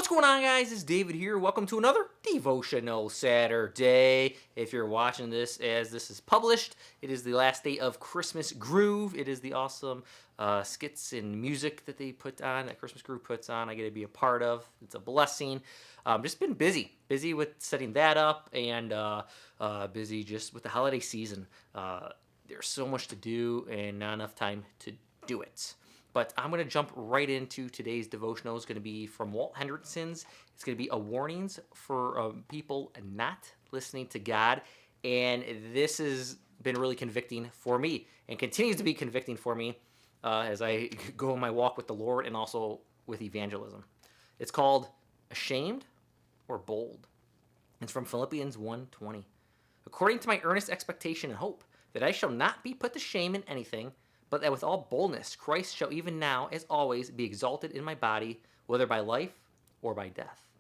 What's going on, guys? It's David here. Welcome to another Devotional Saturday. If you're watching this as this is published, it is the last day of Christmas Groove. It is the awesome skits and music that they put on, that Christmas Groove puts on. I get to be a part of. It's a blessing. Just been busy with setting that up and busy just with the holiday season. There's so much to do and not enough time to do it. But I'm going to jump right into today's devotional. It's going to be from Walt Henrichsen's. It's going to be a warnings for people not listening to God. And this has been really convicting for me and continues to be convicting for me as I go on my walk with the Lord and also with evangelism. It's called Ashamed or Bold. It's from Philippians 1:20. According to my earnest expectation and hope that I shall not be put to shame in anything, but that with all boldness Christ shall even now, as always, be exalted in my body, whether by life or by death.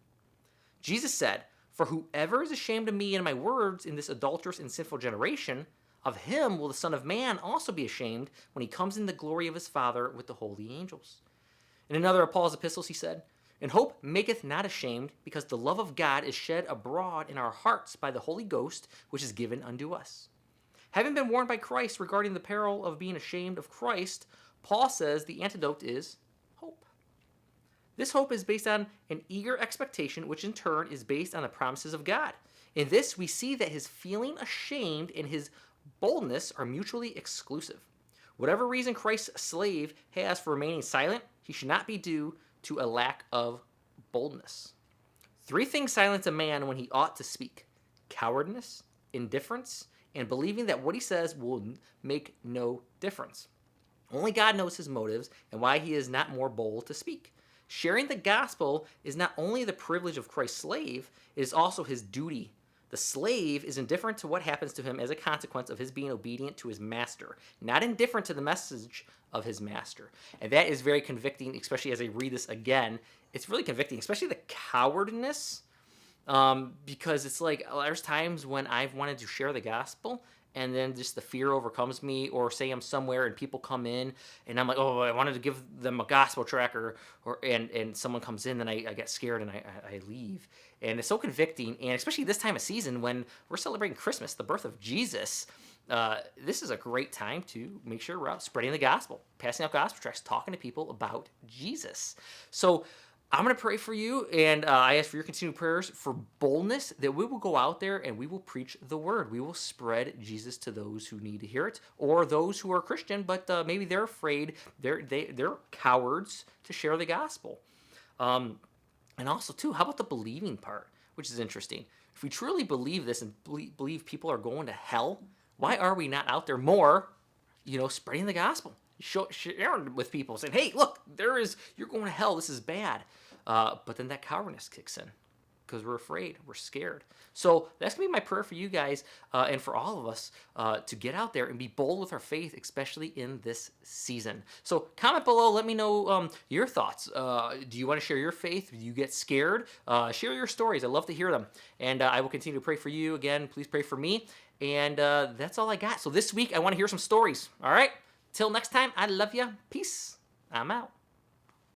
Jesus said, "For whoever is ashamed of me and my words in this adulterous and sinful generation, of him will the Son of Man also be ashamed when he comes in the glory of his Father with the holy angels." In another of Paul's epistles he said, "And hope maketh not ashamed, because the love of God is shed abroad in our hearts by the Holy Ghost, which is given unto us." Having been warned by Christ regarding the peril of being ashamed of Christ, Paul says the antidote is hope. This hope is based on an eager expectation, which in turn is based on the promises of God. In this, we see that his feeling ashamed and his boldness are mutually exclusive. Whatever reason Christ's slave has for remaining silent, he should not be due to a lack of boldness. Three things silence a man when he ought to speak: cowardice, indifference, and believing that what he says will make no difference. Only God knows his motives and why he is not more bold to speak. Sharing the gospel is not only the privilege of Christ's slave, it is also his duty. The slave is indifferent to what happens to him as a consequence of his being obedient to his master, not indifferent to the message of his master. And that is very convicting, especially as I read this again. It's really convicting, especially the cowardness. Because it's like there's times when I've wanted to share the gospel and then just the fear overcomes me, or say I'm somewhere and people come in and I'm like, oh, I wanted to give them a gospel track and someone comes in and I get scared and I leave. And it's so convicting, and especially this time of season when we're celebrating Christmas, the birth of Jesus. This is a great time to make sure we're out spreading the gospel, passing out gospel tracts, talking to people about Jesus. So I'm going to pray for you, and I ask for your continued prayers for boldness, that we will go out there and we will preach the word. We will spread Jesus to those who need to hear it, or those who are Christian, but maybe they're afraid, they're cowards to share the gospel. And also, too, how about the believing part, which is interesting. If we truly believe this and believe people are going to hell, why are we not out there more, spreading the gospel? Sharing with people, saying, hey, look, you're going to hell, this is bad. But then that cowardness kicks in because we're afraid, we're scared. So that's going to be my prayer for you guys and for all of us to get out there and be bold with our faith, especially in this season. So comment below, let me know your thoughts. Do you want to share your faith? Do you get scared? Share your stories. I love to hear them. And I will continue to pray for you. Again, please pray for me. And that's all I got. So this week, I want to hear some stories. All right? Till next time, I love you. Peace. I'm out.